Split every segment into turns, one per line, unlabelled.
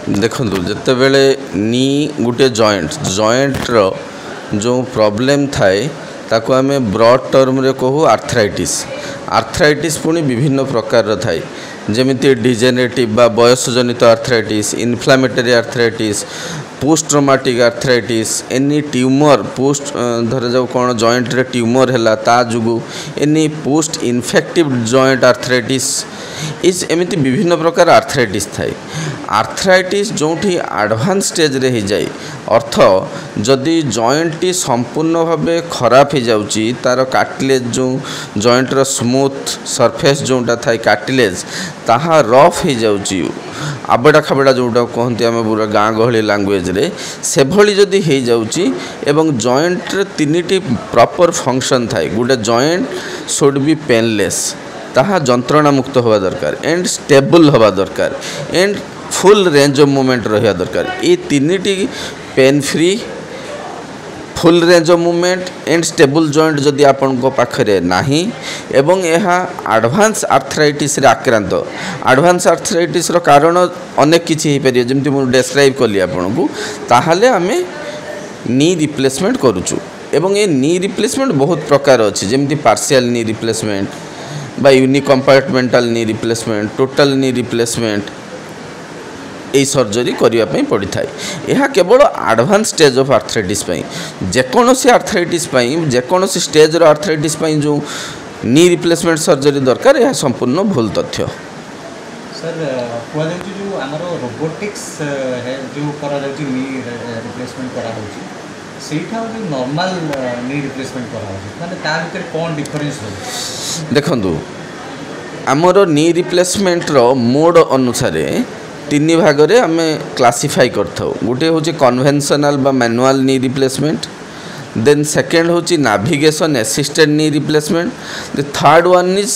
देखु जितेबले नी गोटे जॉइंट्र जो प्रॉब्लम थाए ताको आम ब्रॉड टर्म रे कहू आर्थराइटिस पुणी विभिन्न प्रकार थाए जमीती डिजेनेटिव बा बयसजनित arthritis inflammatory arthritis post traumatic arthritis एनी ट्यूमर पोस्ट धर जाऊ कौन जॉइंट रे ट्यूमर है ता जुगु एनी पोस्ट इन्फेक्टिव जॉइंट आर्थराइटिस इस एमती विभिन्न प्रकार आर्थराइटिस थाए आर्थराइटिस जो एडवांस स्टेज रे ही जाए अर्थ जदि जॉइंट टी संपूर्ण भाव खराब हो जाउची तार कार्टिलेज जो जॉइंट रो स्मूथ सरफेस जोटा थाए कार्टिलेज ताहा रफ हो जाउची आबेड़ा खाबेड़ा जोटा कहते आम पूरा गाँ गहली लैंग्वेज रे से भली जदि हो जाउची एवं जॉइंट रे तीनिटी प्रॉपर फंक्शन थाए गोटे जॉइंट शुड बी पेनलेस ताहा जंत्रणा मुक्त होगा दरकार एंड स्टेबल होगा दरकार and full range of movement रहा दरकार ये तीनिटी pain free full range of movement and stable joint जदि आपण को पाखरे नाही एवं यह एडवांस आर्थराइटिस रे आक्रांत एडवांस आर्थराइटिस रो कारण अनेक किछि हे परियो जेमति मु डिस्क्राइब करली आपण को ताहाले आमे नी रिप्लेसमेंट करूछु एवं ये नी रिप्लेसमेंट बहुत प्रकार अछि जेमति पार्शियल नी रिप्लेसमेंट बा unicompartmental knee replacement total knee replacement यही सर्जरी करने पड़ी था यह केवल एडवांस स्टेज ऑफ आर्थराइटिस जेकोसी आर्थराइटिस जेकोसी स्टेज रो आर्थराइटिस जो नी रिप्लेसमेंट सर्जरी दरकार यह संपूर्ण भूल तथ्य
सर जो आमर रोबोटिक्स है जो करा नी रिप्लेसमेंट करा सेठा जो नॉर्मल नी रिप्लेसमेंट करा माने ता भीतर कोन डिफरेंस हो
देखंतु आमर नी रिप्लेसमेंट रो मोड अनुसार तीन भाग रे आम क्लासीफाई करथाउ गोटे हूँ कन्वेंशनल बा manual knee replacement then second हूँ navigation assisted knee replacement the third one is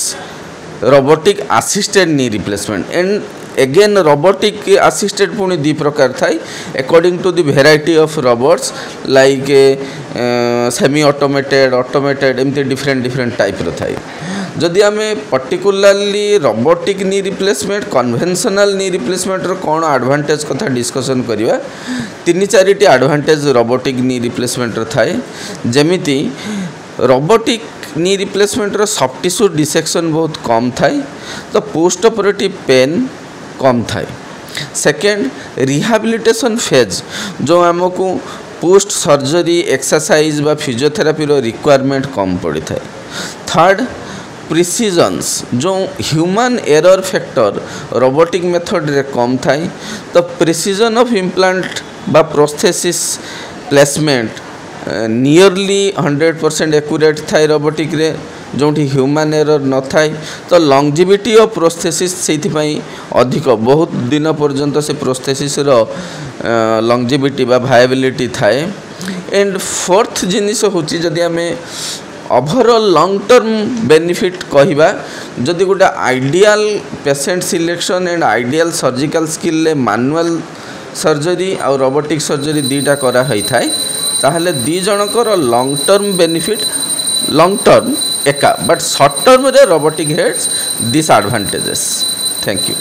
robotic assisted knee replacement and again robotic assisted पुणी दी प्रकार थाई according to the variety of robots like semi automated automated एमती different type रो थाई जदि आम particularly robotic knee replacement conventional knee replacement रो कौन एडवांटेज कथा डिस्कशन करिवा तीन चारिटी एडवांटेज रोबोटिक नी रिप्लेसमेंट रो थाए जेमिति रोबोटिक नी रिप्लेसमेंट रो सॉफ्ट टिश्यू डिसेक्शन बहुत कम थाए तो पोस्ट ऑपरेटिव पेन कम थाए सेकेंड रिहाबिलिटेशन फेज जो आमको पोस्ट सर्जरी एक्सरसाइज बा फिजियोथेरापी रो रिक्वायरमेंट कम पड़ी थाए थर्ड प्रिसीजन्स जो human error factor robotic method रे कम थाए तो प्रिसीजन ऑफ इम्प्लांट बा प्रोस्थेसिस प्लेसमेंट नियरली 100% एक्यूरेट थाए रोबोटिक रे जोठी ह्यूमन एरर न थाए तो लॉन्जिविटी ऑफ प्रोस्थेसिस से अधिक बहुत दिन पर्यंत से प्रोस्थेसिस रो लॉन्जिविटी बा वायबिलिटी थाए एंड फोर्थ जिनिस होची जदि आमे ओवरऑल लॉन्ग टर्म बेनिफिट कहवा जदि गोटे ideal patient selection and ideal surgical skill ले मैनुअल सर्जरी और रोबोटिक सर्जरी दीटा करा होई थाए ताहले दी जनकर long term benefit long term एका बट शॉर्ट टर्म रे robotic has this advantages thank you.